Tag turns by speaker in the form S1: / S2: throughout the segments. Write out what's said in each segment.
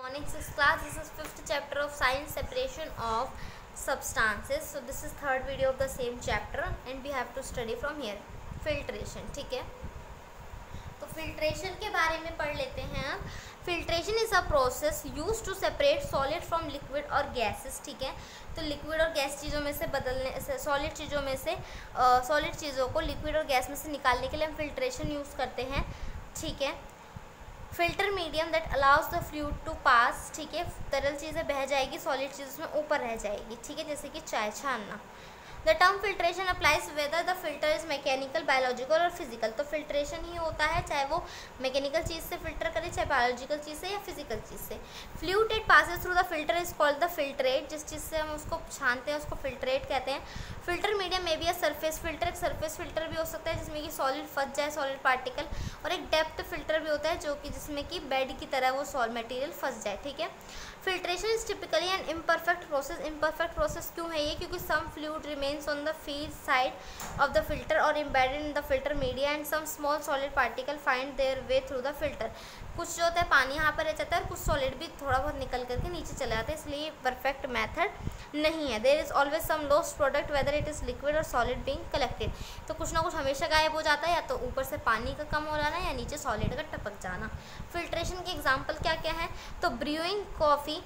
S1: Morning 6th class. This is 5th chapter of science, separation of substances. So this is third video of the same chapter and we have to study from here filtration. ठीक है, तो filtration के बारे में पढ़ लेते हैं अब. Filtration is a process used to separate solid from liquid और gases. ठीक है, तो लिक्विड और गैस चीज़ों में से बदलने से सॉलिड चीज़ों में से सॉलिड चीज़ों को लिक्विड और गैस में से निकालने के लिए हम फिल्ट्रेशन यूज़ करते हैं. ठीक है, filter medium that allows the fluid to pass. ठीक है, तरल चीज़ें बह जाएगी, सॉलिड चीज़ उसमें ऊपर रह जाएगी. ठीक है, जैसे कि चाय छानना. The term filtration applies whether the filter is mechanical, biological और फिजिकल. तो फिल्ट्रेशन ही होता है चाहे वो मैकेनिकल चीज़ से फिल्टर करे, चाहे बायोलॉजिकल चीज़ से या फिजिकल चीज़ से. Fluid it passes through the filter is called the filtrate. जिस चीज़ से हम उसको छानते हैं उसको फिल्ट्रेट कहते हैं. फिल्टर मीडियम में भी है सरफेस फिल्टर. एक सरफेस फिल्टर भी हो सकता है जिसमें कि सॉलिड फंस जाए, सॉलिड पार्टिकल, और एक डेप्थ फिल्टर भी होता है जो कि जिसमें कि बेड की तरह वो सॉलिड मटेरियल फंस जाए. ठीक है, filtration is typically an imperfect process. Imperfect process क्यों है ये? क्योंकि some fluid remains on the feed side of the filter और embedded in the filter media and some small solid particle find their way through the filter. कुछ जो होता है पानी यहाँ पर रह जाता है और कुछ सॉलिड भी थोड़ा बहुत निकल करके नीचे चले जाता है, इसलिए परफेक्ट मेथड नहीं है. There is always some lost product whether it is liquid और सॉलिड बीइंग कलेक्टेड. तो कुछ ना कुछ हमेशा गायब हो जाता है, या तो ऊपर से पानी का कम हो जाना या नीचे सॉलिड का टपक जाना. फिल्ट्रेशन के एग्जाम्पल क्या क्या है? तो ब्रूइंग कॉफ़ी.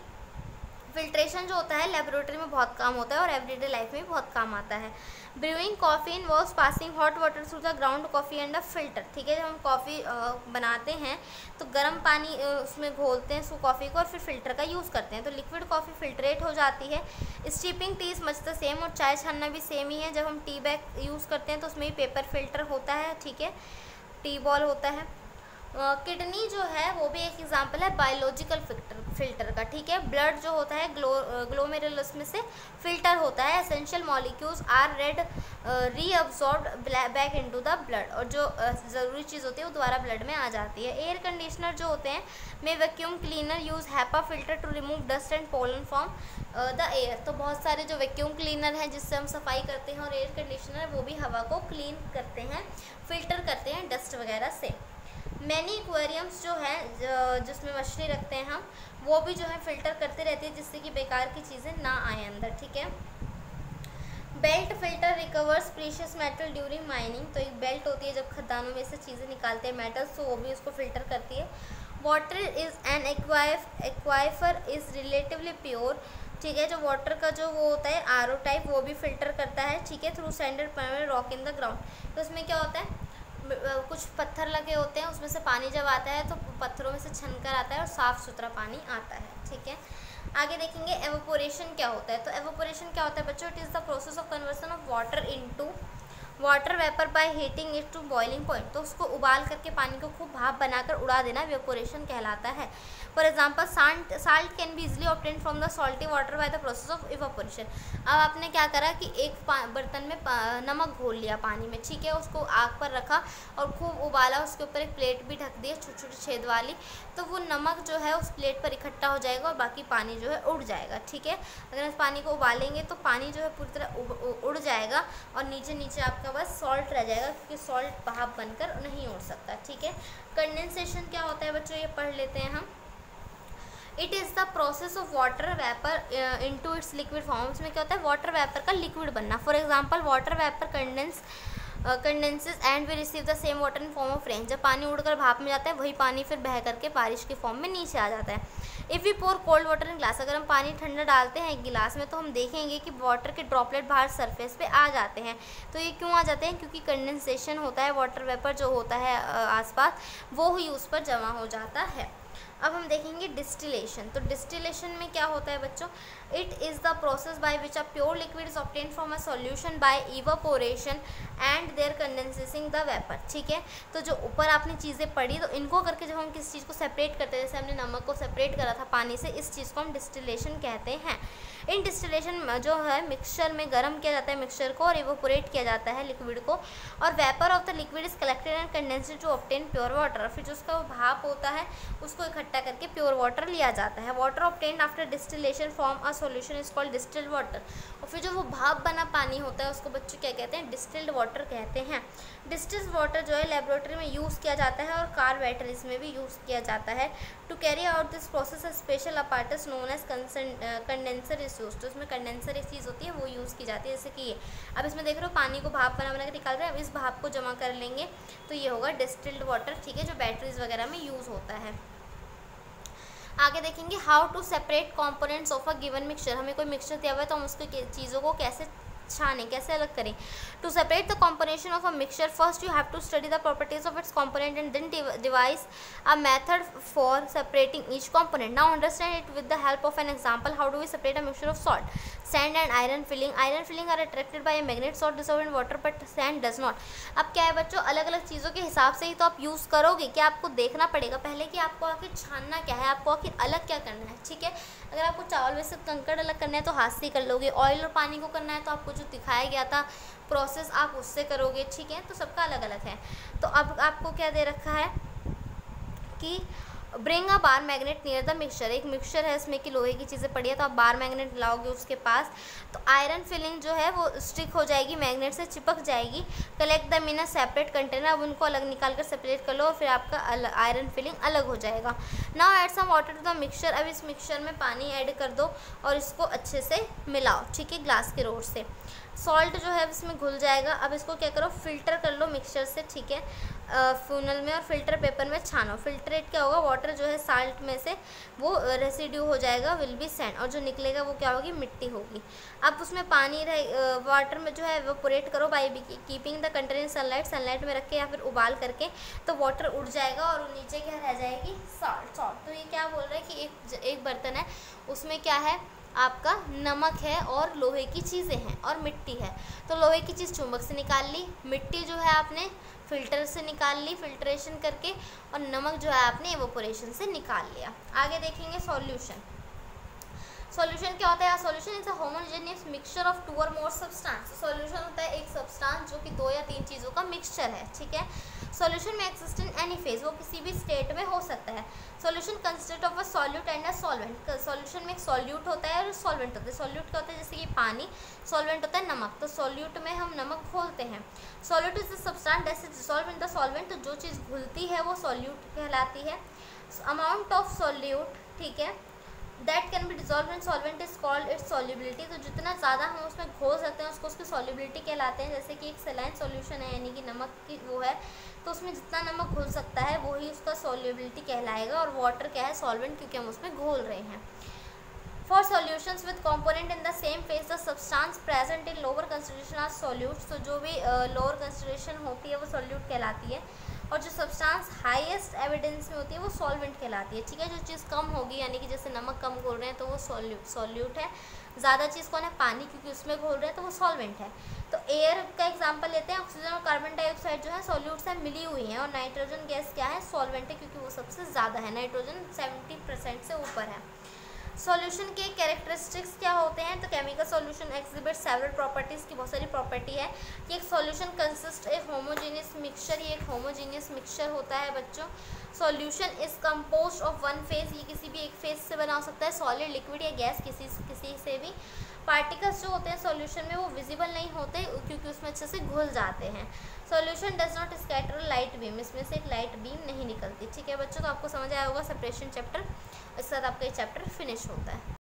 S1: फिल्ट्रेशन जो होता है लेबोरेटरी में बहुत काम होता है और एवरीडे लाइफ में बहुत काम आता है. Brewing coffee involves passing hot water through the ground coffee and a filter. ठीक है, जब हम कॉफ़ी बनाते हैं तो गर्म पानी उसमें घोलते हैं उसको कॉफ़ी को और फिर फिल्टर का यूज़ करते हैं, तो लिक्विड कॉफ़ी फिल्ट्रेट हो जाती है. Steeping T is much the same, और चाय छानना भी सेम ही है. जब हम टी बैग यूज़ करते हैं तो उसमें भी पेपर फिल्टर होता है. ठीक है, टी बॉल होता है. किडनी जो है वो भी एक एग्जांपल है बायोलॉजिकल फिल्टर का. ठीक है, ब्लड जो होता है ग्लोमेरुलस में से फिल्टर होता है. Essential molecules are reabsorbed back into the blood, और जो ज़रूरी चीज़ होती है वो दोबारा ब्लड में आ जाती है. एयर कंडीशनर जो होते हैं में vacuum cleaner use HEPA filter to remove dust and pollen from the air. तो बहुत सारे जो वैक्यूम क्लीनर हैं जिससे हम सफाई करते हैं, और एयर कंडीशनर वो भी हवा को क्लीन करते हैं, फिल्टर करते हैं डस्ट वगैरह से. मैनी एक्वेरियम्स जो है जिसमें मछली रखते हैं हम, वो भी जो है फिल्टर करते रहते हैं जिससे कि बेकार की चीज़ें ना आए अंदर. ठीक है, belt filter recovers precious metal during mining. तो एक बेल्ट होती है जब खदानों में से चीज़ें निकालते हैं मेटल्स, तो वो भी उसको फिल्टर करती है. Water is an aquifer is relatively pure. ठीक है, जो वाटर का जो वो होता है आरओ टाइप, वो भी फिल्टर करता है. ठीक है, through sanded rock in the ground. तो उसमें क्या होता है, कुछ पत्थर लगे होते हैं, उसमें से पानी जब आता है तो पत्थरों में से छनकर आता है और साफ़ सुथरा पानी आता है. ठीक है, आगे देखेंगे एवोपोरेशन क्या होता है. तो एवोपोरेशन क्या होता है बच्चों? It is the process of conversion of water into water vapour by heating it to boiling point. तो उसको उबाल करके पानी को खूब भाप बनाकर उड़ा देना वेपोरेशन कहलाता है. For example salt can be easily obtain from the salty water by the process of evaporation. अब आपने क्या करा कि एक बर्तन में नमक घोल लिया पानी में. ठीक है, उसको आग पर रखा और खूब उबाला, उसके ऊपर एक प्लेट भी ढक दी छोटी छोटी छेद वाली, तो वो नमक जो है उस प्लेट पर इकट्ठा हो जाएगा और बाकी पानी जो है उड़ जाएगा. ठीक है, अगर इस पानी को उबालेंगे तो पानी जो है पूरी तरह उड़ जाएगा और नीचे नीचे आपका बस सॉल्ट रह जाएगा, क्योंकि सॉल्ट भाप बनकर नहीं उड़ सकता. ठीक है, कंडेंसेशन क्या होता है बच्चों, ये पढ़ लेते हैं हम. It is the process of water vapour into its liquid form. इसमें क्या होता है, वाटर वेपर का लिक्विड बनना. For example water vapour condenses and we receive the same water in form of rain. जब पानी उड़कर भाप में जाता है वही पानी फिर बह करके बारिश के फॉर्म में नीचे आ जाता है. If we pour cold water in glass, अगर हम पानी ठंडा डालते हैं एक गिलास में तो हम देखेंगे कि वाटर के ड्रॉपलेट बाहर सरफेस पे आ जाते हैं. तो ये क्यों आ जाते हैं? क्योंकि कंडेंसेशन होता है, वाटर वेपर जो होता है आसपास वो ही उस पर जमा हो जाता है. अब हम देखेंगे डिस्टिलेशन. तो डिस्टिलेशन में क्या होता है बच्चों? It is the process by which a pure liquid is obtain from a solution by evaporation and there condensing the vapour. ठीक है, तो जो ऊपर आपने चीज़ें पढ़ी, तो इनको करके जब हम किसी चीज़ को सेपरेट करते हैं, जैसे हमने नमक को सेपरेट करा था पानी से, इस चीज़ को हम डिस्टिलेशन कहते हैं. इन डिस्टिलेशन जो है मिक्सचर में गर्म किया जाता है मिक्सचर को और इवोपोरेट किया जाता है लिक्विड को, और vapour of the liquid is collected and condensed to obtain pure water. फिर जो उसका भाप होता है उसको इकट्ठा करके प्योर वाटर लिया जाता है। Water obtained after distillation form a solution is called distilled water. और फिर जो वो भाप बना पानी होता है उसको बच्चों क्या कहते हैं, डिस्टिल्ड वाटर कहते हैं। डिस्टिल्ड वाटर जो है लेबोरेटरी में यूज़ किया जाता है और कार बैटरीज में भी यूज़ किया जाता है। To carry out this process special apparatus known as condenser is use. तो उसमें कंडेंसर एक चीज़ होती है वो यूज़ की जाती है, जैसे कि ये अब इसमें देख रहे हो पानी को भाप बना के निकाल रहे हैं। अब इस भाप को जमा कर लेंगे तो ये होगा डिस्टिल्ड वाटर, ठीक है, जो बैटरीज वगैरह में यूज़ होता है। आगे देखेंगे how to separate components of a given mixture. हमें कोई मिक्सचर दिया हुआ है तो हम उसके चीज़ों को कैसे छानें, कैसे अलग करें। To separate the components of a mixture first you have to study the properties of its component and then devise a method for separating each component. Now understand it with the help of an example. How do we separate a mixture of salt, sand and iron filing. Iron filing are attracted by magnet, salt dissolve in water but sand does not. अब क्या है बच्चों, अलग अलग चीज़ों के हिसाब से ही तो आप यूज़ करोगे। क्या आपको देखना पड़ेगा पहले कि आपको आखिर छानना क्या है, आपको आखिर अलग क्या करना है, ठीक है। अगर आपको चावल में से कंकड़ अलग करना है तो हाथ से कर लोगे, ऑयल और पानी को करना है तो आपको जो दिखाया गया था प्रोसेस आप उससे करोगे, ठीक है। तो सबका अलग अलग है। तो अब आपको क्या दे रखा है कि bring a bar magnet near the mixture. एक मिक्सचर है इसमें कि लोहे की चीज़ें पड़ी है तो आप बार मैग्नेट लाओगे उसके पास, तो आयरन फिलिंग जो है वो स्टिक हो जाएगी, मैग्नेट से चिपक जाएगी। Collect the in a separate container. अब उनको अलग निकाल कर सेपरेट कर लो और फिर आपका आयरन फिलिंग अलग हो जाएगा। Now add some water to the mixture. अब इस मिक्सचर में पानी ऐड कर दो और इसको अच्छे से मिलाओ, ठीक है, ग्लास के रोड से। सॉल्ट जो है इसमें घुल जाएगा। अब इसको क्या करो, फिल्टर कर लो मिक्सचर से, ठीक है, फ्यूनल में और फिल्टर पेपर में छानो। फिल्ट्रेट क्या होगा, वाटर जो है साल्ट में से वो रेसिड्यू हो जाएगा, विल बी सैंड, और जो निकलेगा वो क्या होगी, मिट्टी होगी। अब उसमें पानी वाटर में जो है एवापोरेट करो by keeping the container in sunlight. Sunlight में रख के या फिर उबाल करके तो वाटर उड़ जाएगा और नीचे क्या रह जाएगी, सॉल्ट। तो ये क्या बोल रहा है कि एक बर्तन है उसमें क्या है आपका नमक है और लोहे की चीज़ें हैं और मिट्टी है। तो लोहे की चीज़ चुंबक से निकाल ली, मिट्टी जो है आपने फिल्टर से निकाल ली फिल्ट्रेशन करके, और नमक जो है आपने एवोपोरेशन से निकाल लिया। आगे देखेंगे सॉल्यूशन। सॉल्यूशन क्या होता है, solution is a homogeneous mixture of 2 और मोर सब्सटेंस। सॉल्यूशन होता है एक सब्सटेंस जो कि 2 या 3 चीज़ों का मिक्सचर है, ठीक है। सॉल्यूशन में एक्सिस्ट इन एनी फेज, वो किसी भी स्टेट में हो सकता है। Solution consist of a solute and a solvent. Solution में एक सॉल्यूट होता है और सॉल्वेंट होता है। सॉल्यूट क्या होता है, जैसे कि पानी, सॉल्वेंट होता है नमक। तो सॉल्यूट में हम नमक घोलते हैं। Solute is the substance that is dissolve in the solvent. तो जो चीज़ घुलती है वो सॉल्यूट कहलाती है। अमाउंट ऑफ सॉल्यूट, ठीक है, that can be dissolve in solvent is called its solubility. तो जितना ज़्यादा हम उसमें घोल सकते हैं उसको उसकी सॉल्युबिलिटी कहलाते हैं। जैसे कि एक सलाइन सॉल्यूशन है यानी कि नमक की वो है, तो उसमें जितना नमक घुल सकता है वही उसका सॉल्युबिलिटी कहलाएगा। और वाटर क्या है, सॉल्वेंट, क्योंकि हम उसमें घोल रहे हैं। For solutions with component in the same phase the substance present in lower consideration are solutes. तो जो भी लोअर कंसिडरेशन होती है वो सॉल्यूट कहलाती है, और जो सब्सटेंस हाईएस्ट एविडेंस में होती है वो सॉल्वेंट कहलाती है, ठीक है। जो चीज़ कम होगी यानी कि जैसे नमक कम घोल रहे हैं तो वो सॉल्यूट है। ज़्यादा चीज़ कौन है, पानी, क्योंकि उसमें घोल रहे हैं तो वो सॉल्वेंट है। तो एयर का एग्जांपल लेते हैं। ऑक्सीजन और कार्बन डाइऑक्साइड जो है सॉल्यूट्स हैं, मिली हुई हैं, और नाइट्रोजन गैस क्या है, सॉल्वेंट है, क्योंकि वो सबसे ज़्यादा है। नाइट्रोजन 70% से ऊपर है। सॉल्यूशन के कैरेक्टरिस्टिक्स क्या होते हैं, तो chemical solution exhibit several properties की बहुत सारी प्रॉपर्टी है कि एक सॉल्यूशन कंसिस्ट एक होमोजेनियस मिक्सचर। ये एक होमोजेनियस मिक्सचर होता है बच्चों। Solution is composed of one phase, ये किसी भी एक फेज से बना हो सकता है, सॉलिड, लिक्विड या गैस, किसी से भी। पार्टिकल्स जो होते हैं सॉल्यूशन में वो विजिबल नहीं होते क्योंकि उसमें अच्छे से घुल जाते हैं। Solution does not scatter light beam, इसमें से एक लाइट बीम नहीं निकलती, ठीक है बच्चों। तो आपको समझ आया होगा सेपरेशन चैप्टर, इसके साथ आपका ये चैप्टर फिनिश होता है।